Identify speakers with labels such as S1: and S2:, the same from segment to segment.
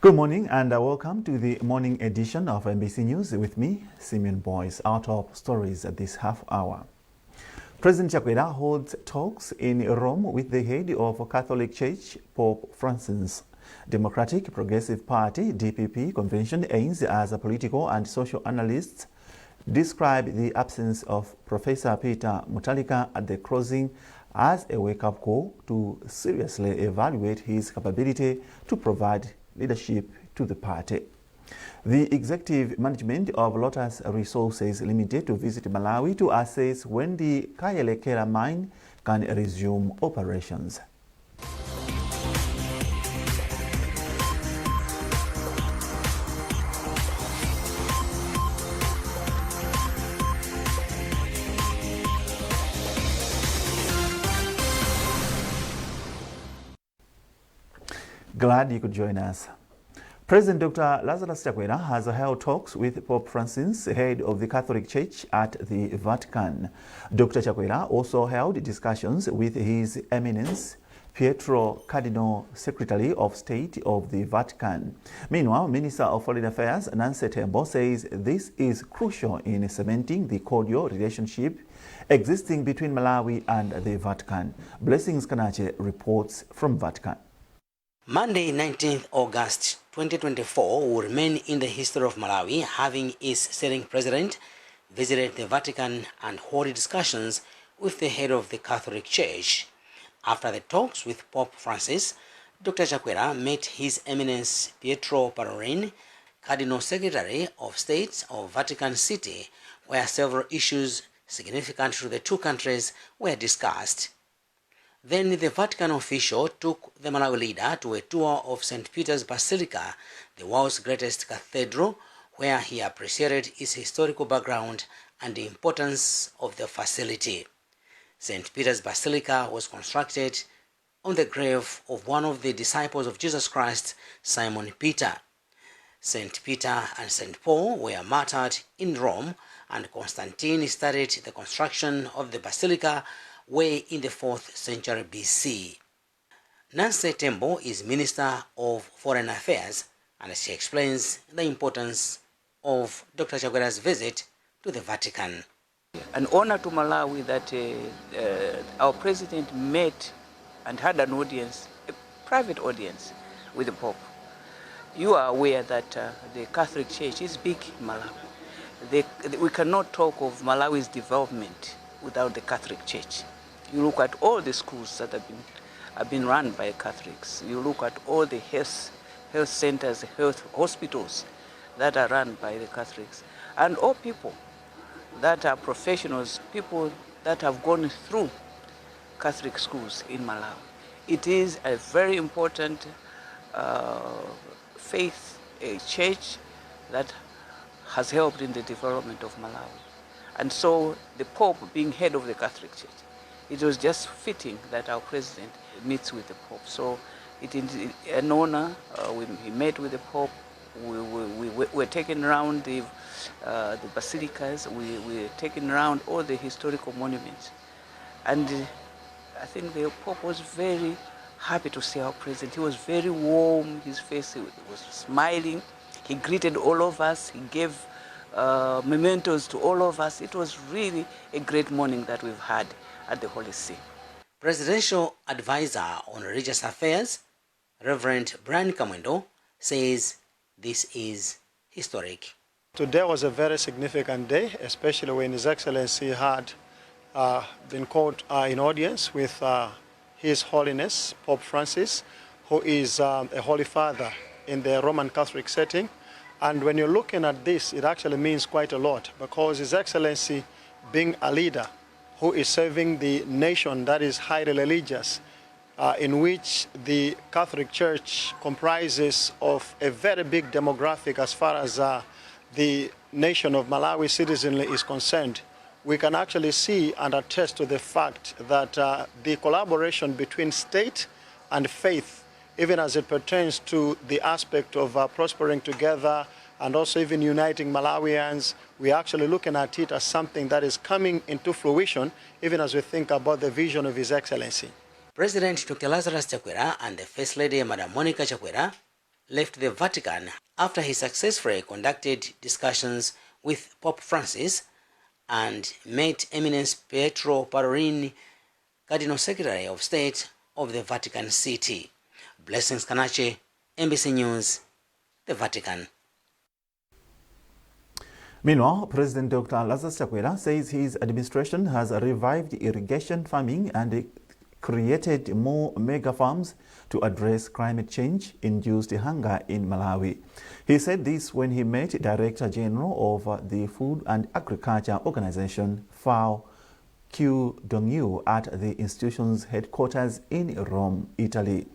S1: Good morning and welcome to the morning edition of NBC News with me, Simeon Boyce. Our top stories at this half hour. President Chakwera holds talks in Rome with the head of Catholic Church, Pope Francis. Democratic Progressive Party, DPP, convention aims as a political and social analysts describe the absence of Professor Peter Mutharika at the closing as a wake-up call to seriously evaluate his capability to provide leadership to the party. The executive management of Lotus Resources Limited to visit Malawi to assess when the Kayelekera mine can resume operations. Glad you could join us. President Dr. Lazarus Chakwera has held talks with Pope Francis, head of the Catholic Church, at the Vatican. Dr. Chakwera also held discussions with His Eminence Pietro Cardinal, Secretary of State of the Vatican. Meanwhile, Minister of Foreign Affairs Nancy Tembo says this is crucial in cementing the cordial relationship existing between Malawi and the Vatican. Blessings Kanache reports from Vatican.
S2: Monday, 19th August 2024 will remain in the history of Malawi, having its sitting president visited the Vatican and held discussions with the head of the Catholic Church. After the talks with Pope Francis, Dr. Chakwera met His Eminence Pietro Parolin, Cardinal Secretary of State of Vatican City, where several issues significant to the two countries were discussed. Then the Vatican official took the Malawi leader to a tour of St. Peter's Basilica, the world's greatest cathedral, where he appreciated its historical background and the importance of the facility. St. Peter's Basilica was constructed on the grave of one of the disciples of Jesus Christ, Simon Peter. St. Peter and St. Paul were martyred in Rome, and Constantine started the construction of the basilica way in the 4th century BC. Nancy Tembo is Minister of Foreign Affairs, and she explains the importance of Dr. Chakwera's visit to the Vatican.
S3: An honor to Malawi that our president met and had an audience, a private audience with the Pope. You are aware that the Catholic Church is big in Malawi. We cannot talk of Malawi's development without the Catholic Church. You look at all the schools that have been run by Catholics. You look at all the health centers, health hospitals that are run by the Catholics. And all people that are professionals, people that have gone through Catholic schools in Malawi. It is a very important faith, a church that has helped in the development of Malawi. And so the Pope being head of the Catholic Church, it was just fitting that our president meets with the Pope. So it is an honor. We met with the Pope. We were taken around the basilicas. We were taken around all the historical monuments. And I think the Pope was very happy to see our president. He was very warm. His face was smiling. He greeted all of us. He gave mementos to all of us. It was really a great morning that we've had at the Holy See.
S2: Presidential Advisor on Religious Affairs, Reverend Brian Kamwendo, says this is historic.
S4: Today was a very significant day, especially when His Excellency had been called in audience with His Holiness Pope Francis, who is a Holy Father in the Roman Catholic setting. And when you're looking at this, it actually means quite a lot, because His Excellency, being a leader who is serving the nation that is highly religious, in which the Catholic Church comprises of a very big demographic as far as the nation of Malawi citizenry is concerned, we can actually see and attest to the fact that the collaboration between state and faith, even as it pertains to the aspect of prospering together and also even uniting Malawians, we're actually looking at it as something that is coming into fruition, even as we think about the vision of His Excellency.
S2: President Dr. Lazarus Chakwera and the First Lady, Madam Monica Chakwera, left the Vatican after he successfully conducted discussions with Pope Francis and met Eminence Pietro Parolin, Cardinal Secretary of State of the Vatican City. Blessings Kanache, NBC News, the Vatican.
S1: Meanwhile, President Dr. Lazarus Chakwera says his administration has revived irrigation farming and created more mega farms to address climate change-induced hunger in Malawi. He said this when he met Director General of the Food and Agriculture Organization, FAO, Q Dongyu, at the institution's headquarters in Rome, Italy.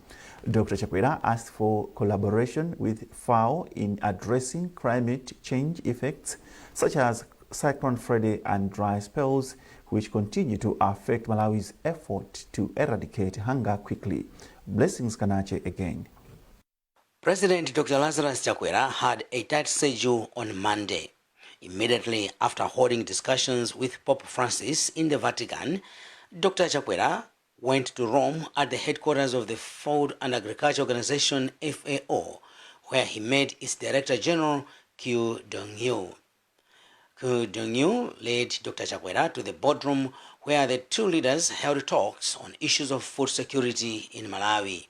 S1: Dr. Chakwera asked for collaboration with FAO in addressing climate change effects such as Cyclone Freddy and dry spells, which continue to affect Malawi's effort to eradicate hunger quickly. Blessings Kanache again.
S2: President Dr. Lazarus Chakwera had a tight schedule on Monday. Immediately after holding discussions with Pope Francis in the Vatican, Dr. Chakwera went to Rome at the headquarters of the Food and Agriculture Organization, FAO, where he met its Director General, Q Dongyu. Q Dongyu led Dr. Chakwera to the boardroom where the two leaders held talks on issues of food security in Malawi.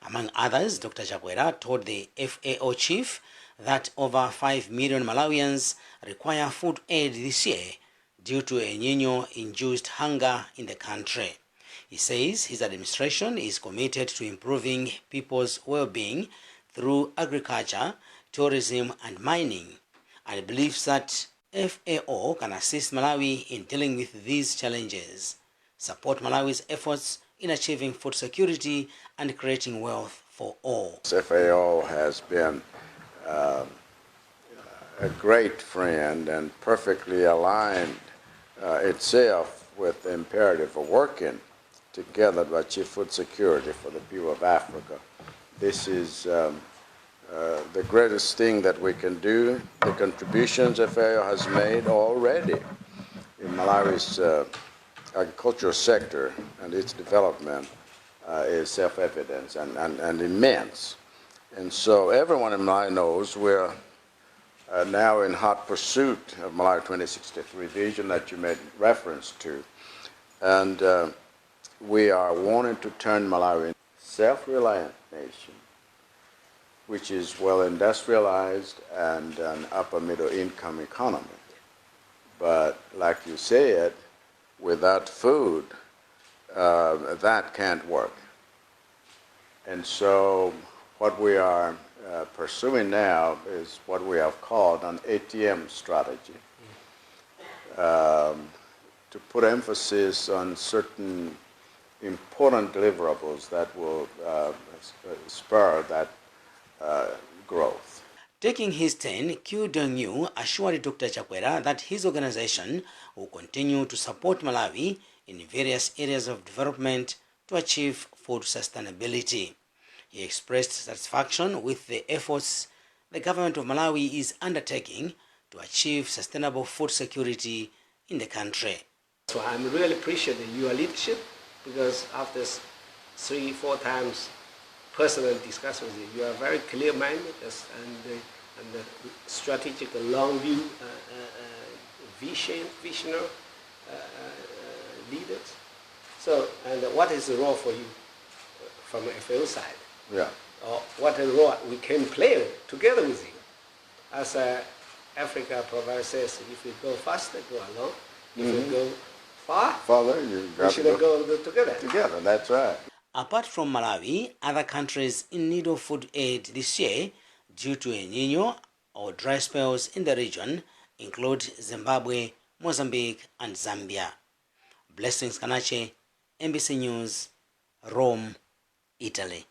S2: Among others, Dr. Chakwera told the FAO chief that over 5 million Malawians require food aid this year due to El Niño-induced hunger in the country. He says his administration is committed to improving people's well-being through agriculture, tourism and mining, and believes that FAO can assist Malawi in dealing with these challenges, support Malawi's efforts in achieving food security and creating wealth for all.
S5: FAO has been a great friend and perfectly aligned itself with the imperative of working together to achieve food security for the people of Africa. This is the greatest thing that we can do. The contributions FAO has made already in Malawi's agricultural sector and its development is self-evident and immense. And so everyone in Malawi knows we're now in hot pursuit of Malawi 2063 vision that you made reference to. And we are wanting to turn Malawi into a self-reliant nation, which is well industrialized and an upper middle income economy. But like you said, without food, that can't work. And so what we are pursuing now is what we have called an ATM strategy, to put emphasis on certain important deliverables that will spur that growth.
S2: Taking his turn, Q Dongyu assured Dr. Chakwera that his organization will continue to support Malawi in various areas of development to achieve food sustainability. He expressed satisfaction with the efforts the government of Malawi is undertaking to achieve sustainable food security in the country.
S6: So I'm really appreciating your leadership, because after 3-4 times personal discussion with you, you are very clear-minded and strategic, long view, visionary leaders. So, and what is the role for you from the FAO side?
S5: Yeah.
S6: Or what a role we can play together with you? As Africa proverb says, if you go faster, go alone. If you go
S5: farther, you got
S6: we should go together.
S5: Together, that's right.
S2: Apart from Malawi, other countries in need of food aid this year due to El Niño or dry spells in the region include Zimbabwe, Mozambique, and Zambia. Blessings Kanache, NBC News, Rome, Italy.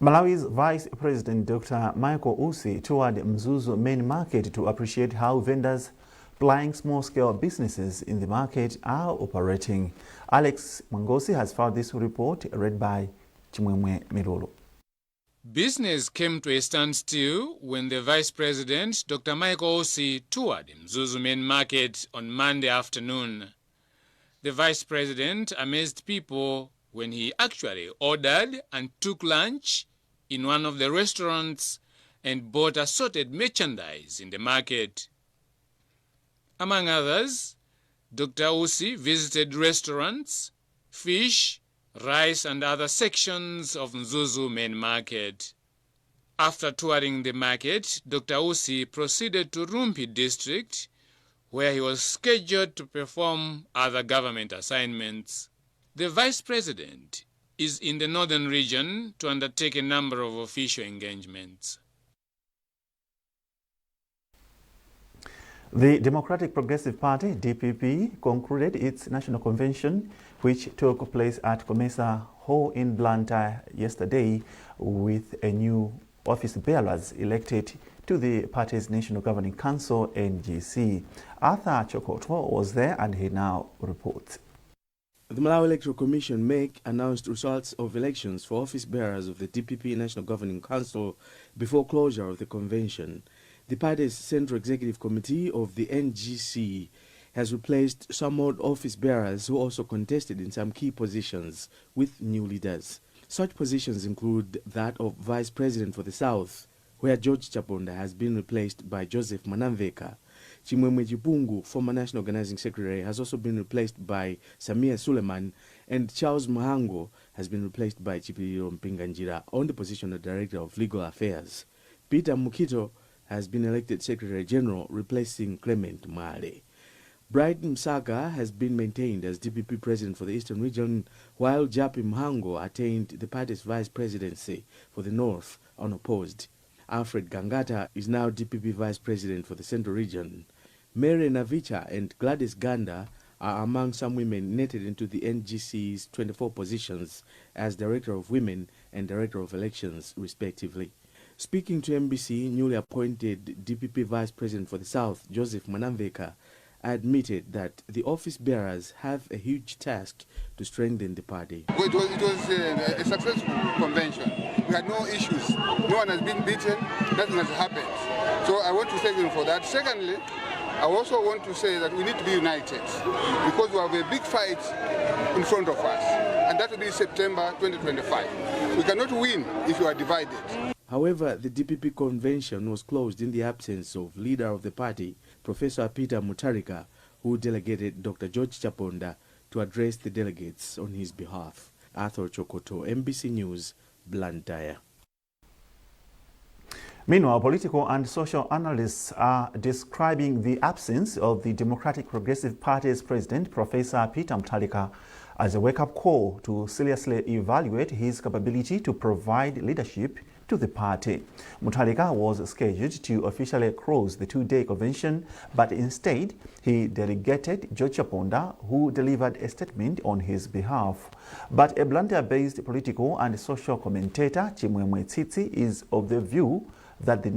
S1: Malawi's Vice President Dr. Michael Usi toured Mzuzu main market to appreciate how vendors plying small-scale businesses in the market are operating. Alex Mwangosi has filed this report, read by Chimwemwe Mirolo.
S7: Business came to a standstill when the Vice President, Dr. Michael Usi, toured Mzuzu main market on Monday afternoon. The Vice President amazed people when he actually ordered and took lunch in one of the restaurants and bought assorted merchandise in the market. Among others, Dr. Usi visited restaurants, fish, rice and other sections of Mzuzu main market. After touring the market, Dr. Usi proceeded to Rumpi district, where he was scheduled to perform other government assignments. The Vice President is in the northern region to undertake a number of official engagements.
S1: The Democratic Progressive Party, DPP, concluded its national convention, which took place at Komesa Hall in Blantyre yesterday, with a new office bearers elected to the party's National Governing Council, NGC. Arthur Chokoto was there and he now reports.
S8: The Malawi Electoral Commission (MEC) announced results of elections for office bearers of the DPP National Governing Council before closure of the convention. The party's Central Executive Committee of the NGC has replaced some old office bearers who also contested in some key positions with new leaders. Such positions include that of Vice President for the South, where George Chaponda has been replaced by Joseph Manamveka. Chimwemwe Chipungu, former National Organizing Secretary, has also been replaced by Samia Suleiman, and Charles Mahango has been replaced by Chipililo Mpinganjira on the position of Director of Legal Affairs. Peter Mukito has been elected Secretary General, replacing Clement Male. Bright Msaka has been maintained as DPP President for the Eastern Region, while Japi Mhango attained the party's Vice Presidency for the North unopposed. Alfred Gangata is now DPP Vice President for the Central Region. Mary Navicha and Gladys Ganda are among some women netted into the NGC's 24 positions as Director of Women and Director of Elections, respectively. Speaking to MBC, newly appointed DPP Vice President for the South, Joseph Manamveka, admitted that the office bearers have a huge task to strengthen the party.
S9: It was a successful convention. We had no issues. No one has been beaten. Nothing has happened. So I want to thank them for that. Secondly, I also want to say that we need to be united because we have a big fight in front of us, and that will be September 2025. We cannot win if we are divided.
S8: However, the DPP convention was closed in the absence of leader of the party, Professor Peter Mutharika, who delegated Dr. George Chaponda to address the delegates on his behalf. Arthur Chokoto, MBC News, Blantyre.
S1: Meanwhile, political and social analysts are describing the absence of the Democratic Progressive Party's president, Professor Peter Mutharika, as a wake-up call to seriously evaluate his capability to provide leadership to the party. Mutharika was scheduled to officially close the two-day convention, but instead he delegated George Chaponda, who delivered a statement on his behalf. But a Blantyre-based political and social commentator, Chimwemwe Tsitsi, is of the view that the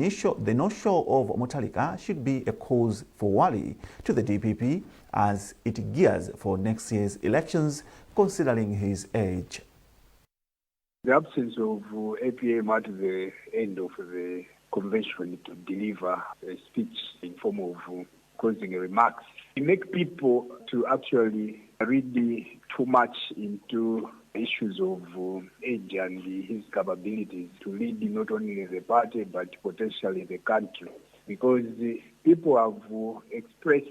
S1: no-show of Mutharika should be a cause for worry to the DPP as it gears for next year's elections, considering his age.
S10: The absence of APM at the end of the convention to deliver a speech in form of closing remarks, it makes people to actually read too much into issues of age and his capabilities to lead not only the party but potentially the country. Because people have expressed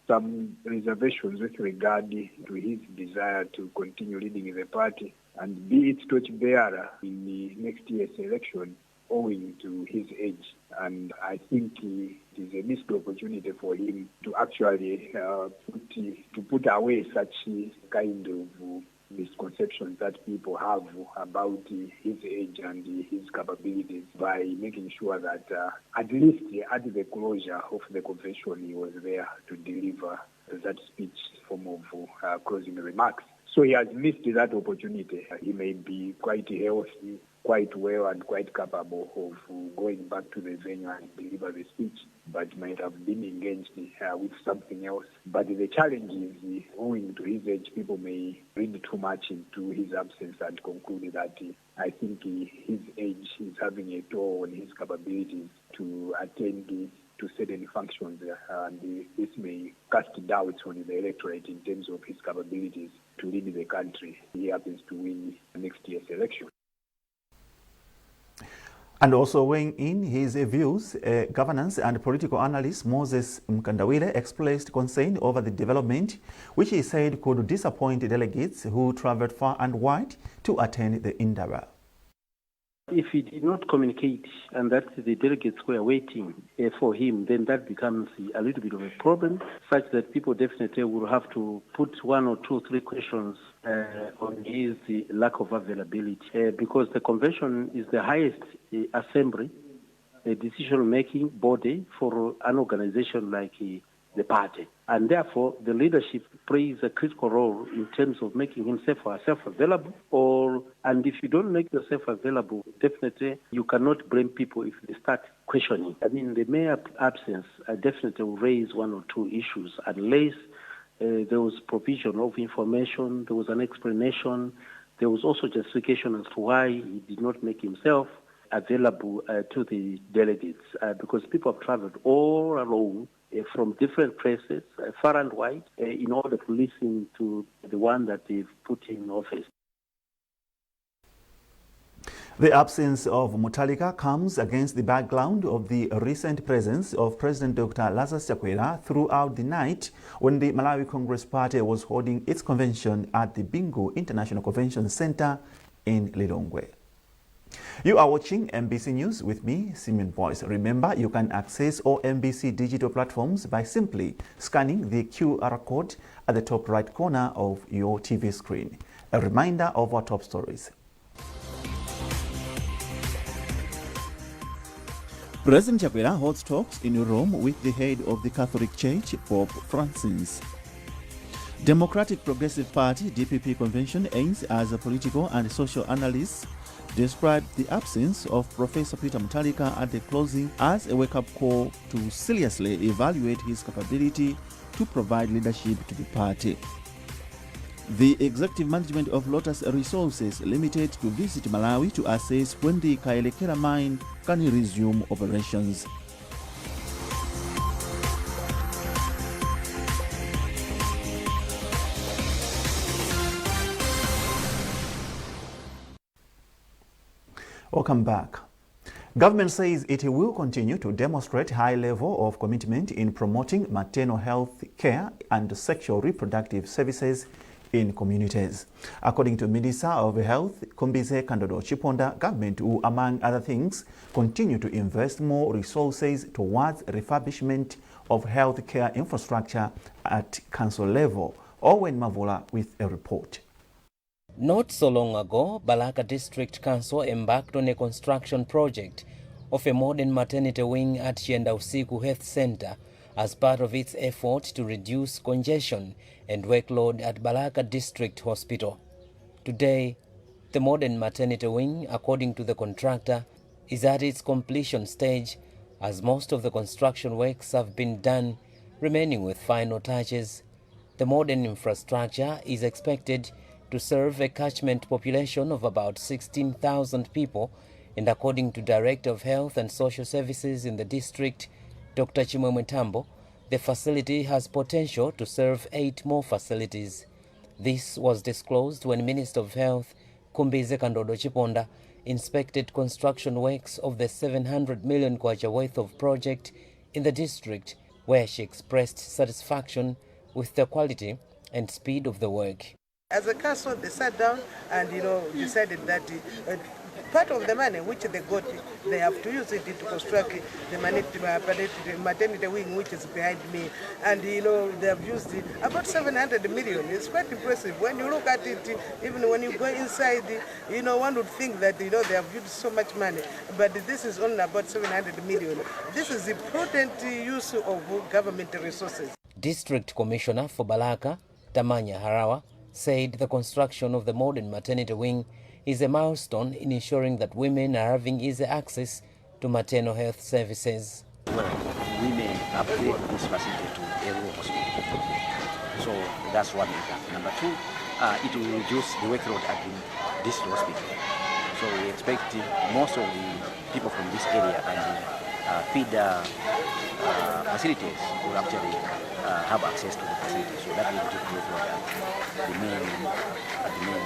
S10: some reservations with regard to his desire to continue leading the party and be its torchbearer in the next year's election owing to his age. And I think it is a missed opportunity for him to actually put away such kind of misconceptions that people have about his age and his capabilities by making sure that at least at the closure of the convention he was there to deliver that speech form of closing remarks. So he has missed that opportunity. He may be quite healthy, quite well and quite capable of going back to the venue and deliver the speech, but might have been engaged with something else. But the challenge is, owing to his age, people may read too much into his absence and conclude that I think his age is having a toll on his capabilities to attend to certain functions, and this may cast doubts on the electorate in terms of his capabilities to lead the country, he happens to win next year's election.
S1: And also weighing in his views, governance and political analyst Moses Mkandawile expressed concern over the development, which he said could disappoint delegates who traveled far and wide to attend the Indaba.
S11: If he did not communicate and that the delegates were waiting for him, then that becomes a little bit of a problem, such that people definitely will have to put 1 or 2 or 3 questions on his lack of availability. Because the convention is the highest assembly, a decision-making body for an organization like the party. And therefore, the leadership plays a critical role in terms of making himself or herself available. And if you don't make yourself available, definitely you cannot blame people if they start questioning. I mean, the mayor absence definitely will raise 1 or 2 issues unless there was provision of information, there was an explanation, there was also justification as to why he did not make himself available to the delegates, because people have traveled all along from different places, far and wide, in order to listen to the one that they've put in office.
S1: The absence of Mutharika comes against the background of the recent presence of President Dr. Lazarus Chakwera throughout the night when the Malawi Congress Party was holding its convention at the Bingu International Convention Center in Lilongwe. You are watching MBC News with me, Simeon Boyce. Remember, you can access all MBC digital platforms by simply scanning the QR code at the top right corner of your TV screen. A reminder of our top stories. President Chakwera holds talks in Rome with the head of the Catholic Church, Pope Francis. Democratic Progressive Party DPP convention aims as a political and social analyst described the absence of Professor Peter Mutharika at the closing as a wake-up call to seriously evaluate his capability to provide leadership to the party. The executive management of Lotus Resources Limited to visit Malawi to assess when the Kaelekera mine can resume operations. Welcome back. Government says it will continue to demonstrate high level of commitment in promoting maternal health care and sexual reproductive services in communities. According to Minister of Health, Nkhani Za Kumalawi, government will, among other things, continue to invest more resources towards refurbishment of healthcare infrastructure at council level. Owen Mavula with a report.
S12: Not so long ago, Balaka District Council embarked on a construction project of a modern maternity wing at Chienda Health Center as part of its effort to reduce congestion and workload at Balaka District Hospital. Today, the modern maternity wing, according to the contractor, is at its completion stage as most of the construction works have been done, remaining with final touches. The modern infrastructure is expected to serve a catchment population of about 16,000 people, and according to Director of Health and Social Services in the district, Dr. Chimwemwe Tambo, the facility has potential to serve 8 more facilities. This was disclosed when Minister of Health, Nkhani Za Kumalawi, inspected construction works of the 700 million kwacha worth of project in the district, where she expressed satisfaction with the quality and speed of the work.
S13: As a council, they sat down and decided that part of the money which they got, they have to use it to construct the maternity wing, which is behind me. And they have used about 700 million. It's quite impressive. When you look at it, even when you go inside, one would think that they have used so much money, but this is only about 700 million. This is a prudent use of government resources.
S12: District Commissioner for Balaka, Tamanya Harawa, said the construction of the modern maternity wing is a milestone in ensuring that women are having easy access to maternal health services.
S14: Well, women upgrade this facility to a rural hospital. So that's one thing. Number 2, it will reduce the workload at the district hospital. So we expect most of the people from this area feeder facilities will actually have access to the facilities. So that will reduce the workload at the main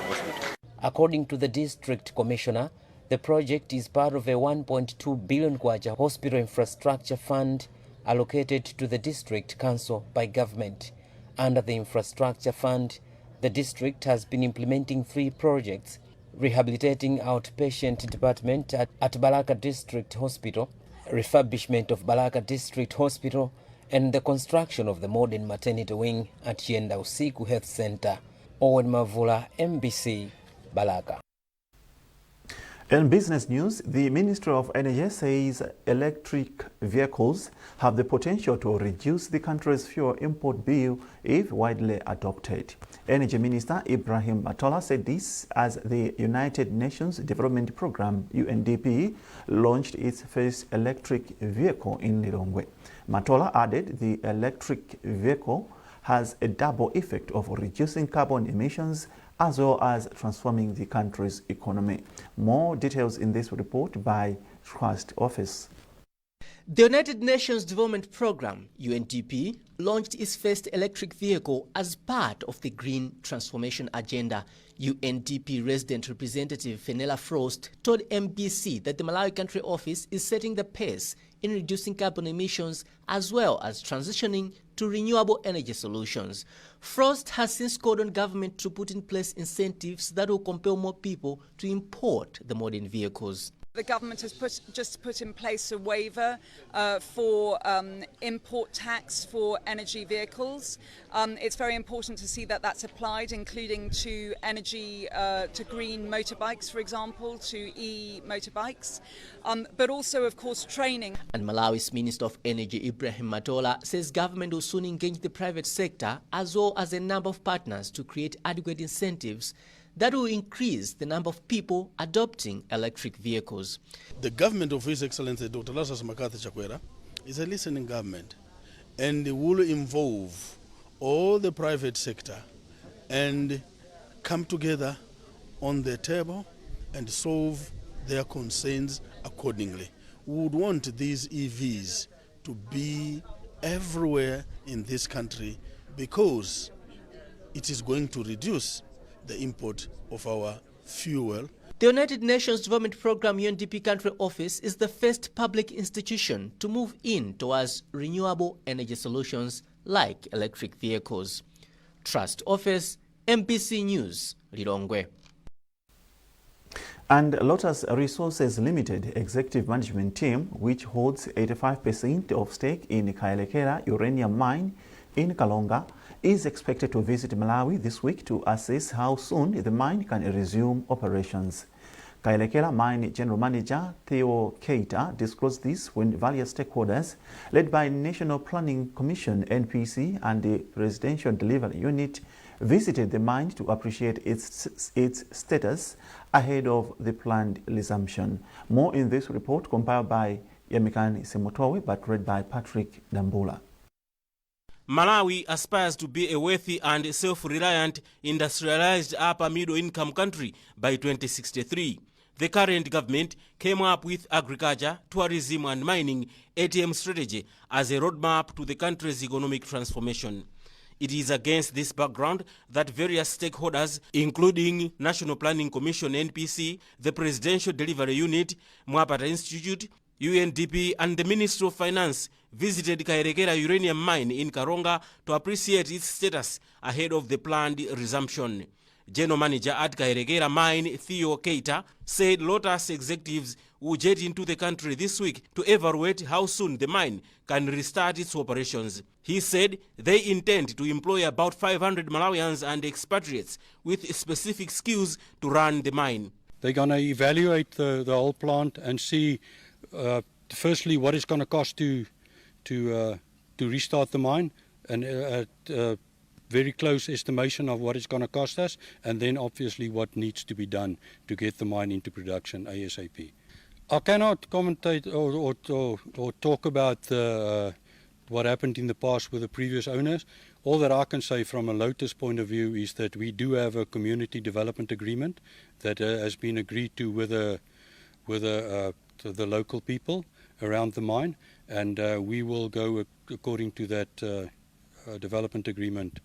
S14: hospital.
S12: According to the district commissioner, the project is part of a 1.2 billion kwacha hospital infrastructure fund allocated to the district council by government. Under the infrastructure fund, the district has been implementing 3 projects: rehabilitating outpatient department at Balaka District Hospital, refurbishment of Balaka District Hospital, and the construction of the modern maternity wing at Yenda Usiku Health Center. Owen Mavula, MBC, Balaka.
S1: In business news, the Ministry of Energy says electric vehicles have the potential to reduce the country's fuel import bill if widely adopted. Energy Minister Ibrahim Matola said this as the United Nations Development Programme UNDP launched its first electric vehicle in Lilongwe. Matola added the electric vehicle has a double effect of reducing carbon emissions as well as transforming the country's economy. More details in this report by Trust Office.
S15: The United Nations Development Programme, UNDP, launched its first electric vehicle as part of the Green Transformation Agenda. UNDP resident representative Fenella Frost told MBC that the Malawi country office is setting the pace in reducing carbon emissions as well as transitioning to renewable energy solutions. Frost has since called on government to put in place incentives that will compel more people to import the modern vehicles.
S16: The government has just put in place a waiver for import tax for energy vehicles. It's very important to see that that's applied, including to energy, to green motorbikes, for example, to e-motorbikes, but also, of course, training.
S15: And Malawi's Minister of Energy, Ibrahim Matola, says government will soon engage the private sector as well as a number of partners to create adequate incentives that will increase the number of people adopting electric vehicles.
S17: The government of His Excellency Dr. Lazarus Makatha Chakwera is a listening government, and will involve all the private sector and come together on the table and solve their concerns accordingly. We would want these EVs to be everywhere in this country because it is going to reduce the import of our fuel.
S15: The United Nations Development Programme UNDP country office is the first public institution to move in towards renewable energy solutions like electric vehicles. Trust Office, MBC News, Lilongwe.
S1: And Lotus Resources Limited executive management team, which holds 85% of stake in Kaelekera uranium mine in Kalonga, is expected to visit Malawi this week to assess how soon the mine can resume operations. Kaelekera Mine General Manager Theo Keita disclosed this when various stakeholders, led by National Planning Commission (NPC) and the Residential Delivery Unit, visited the mine to appreciate its status ahead of the planned resumption. More in this report compiled by Nkhani Za Kumalawi but read by Patrick Dambula.
S18: Malawi aspires to be a wealthy and self-reliant industrialized upper-middle-income country by 2063. The current government came up with agriculture, tourism and mining ATM strategy as a roadmap to the country's economic transformation. It is against this background that various stakeholders, including National Planning Commission (NPC), the Presidential Delivery Unit, Mwapata Institute, UNDP and the Ministry of Finance visited Kaelekera uranium mine in Karonga to appreciate its status ahead of the planned resumption. General Manager at Kaelekera mine Theo Keita said Lotus executives will jet into the country this week to evaluate how soon the mine can restart its operations. He said they intend to employ about 500 Malawians and expatriates with specific skills to run the mine.
S19: They're going to evaluate the whole plant and see firstly what it's going to cost to restart the mine, and a very close estimation of what it's going to cost us, and then obviously what needs to be done to get the mine into production ASAP. I cannot commentate or talk about what happened in the past with the previous owners. All that I can say from a Lotus point of view is that we do have a community development agreement that has been agreed to with the local people, around the mine, and we will go according to that development agreement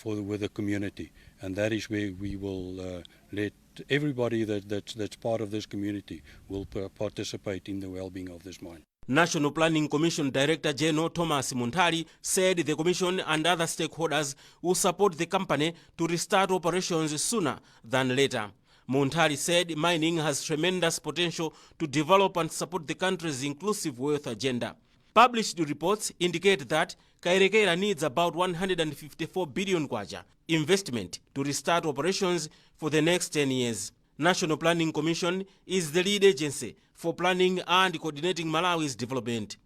S19: with the community, and that is where we will let everybody that's part of this community will participate in the well-being of this mine.
S18: National Planning Commission Director General Thomas Muntali said the Commission and other stakeholders will support the company to restart operations sooner than later. Muntali said mining has tremendous potential to develop and support the country's inclusive wealth agenda. Published reports indicate that Kairekera needs about 154 billion kwacha investment to restart operations for the next 10 years. National Planning Commission is the lead agency for planning and coordinating Malawi's development.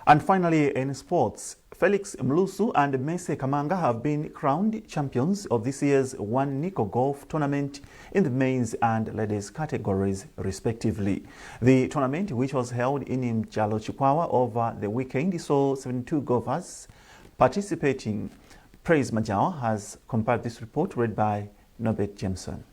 S1: And finally, in sports, Felix Mlusu and Mese Kamanga have been crowned champions of this year's One Nico Golf Tournament in the men's and ladies categories, respectively. The tournament, which was held in Mchalo Chikwawa over the weekend, saw 72 golfers participating. Praise Majao has compiled this report, read by Norbert Jameson.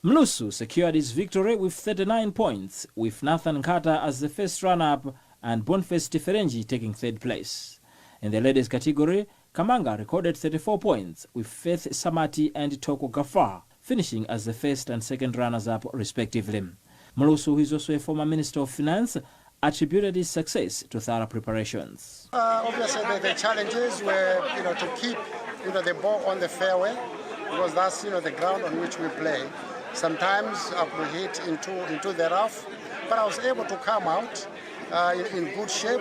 S20: Mlusu secured his victory with 39 points, with Nathan Carter as the first runner-up and Boniface Tiferenji taking third place. In the ladies category, Kamanga recorded 34 points, with Faith Samati and Toko Gafar finishing as the first and second runners-up respectively. Mlusu, who is also a former Minister of Finance, attributed his success to thorough preparations.
S21: Obviously, the challenges were, to keep, the ball on the fairway, because that's, the ground on which we play. Sometimes I could hit into the rough, but I was able to come out in good shape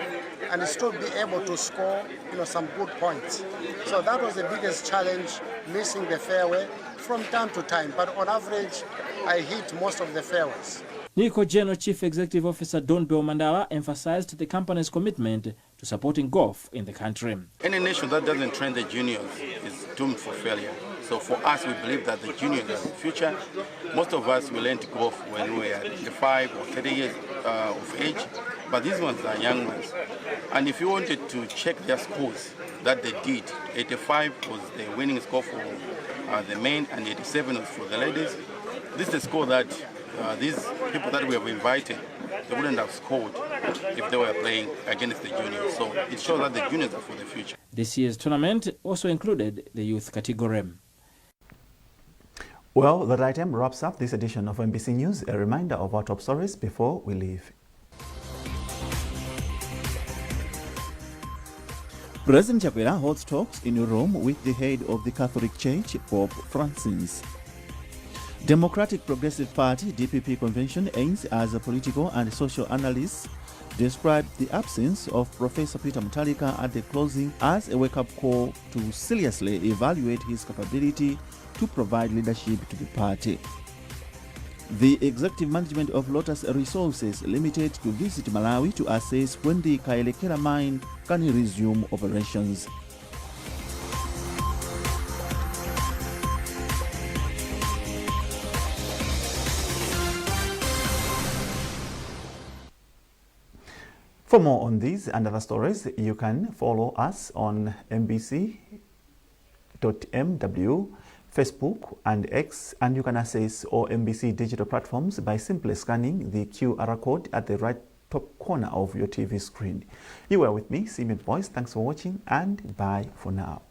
S21: and still be able to score, some good points. So that was the biggest challenge, missing the fairway from time to time. But on average, I hit most of the fairways.
S20: Nico General Chief Executive Officer Don Beo Mandala emphasized the company's commitment to supporting golf in the country.
S22: Any nation that doesn't train the juniors is doomed for failure. So for us, we believe that the juniors are the future. Most of us will learn to golf when we are 25 or 30 years of age, but these ones are young ones. And if you wanted to check their scores that they did, 85 was the winning score for the men and 87 was for the ladies. This is the score that these people that we have invited, they wouldn't have scored if they were playing against the juniors. So it shows that the juniors are for the future.
S20: This year's tournament also included the youth category.
S1: Well, that item wraps up this edition of MBC News. A reminder of our top stories before we leave. President Chakwera holds talks in Rome with the head of the Catholic Church, Pope Francis. Democratic Progressive Party DPP convention aims as a political and social analysts described the absence of Professor Peter Mutharika at the closing as a wake-up call to seriously evaluate his capability to provide leadership to the party. The executive management of Lotus Resources Limited to visit Malawi to assess when the Kairekera mine can resume operations. For more on these and other stories, you can follow us on mbc.mw, Facebook and X, and you can access all MBC digital platforms by simply scanning the QR code at the right top corner of your TV screen. You were with me, Simeon Boyce. Thanks for watching and bye for now.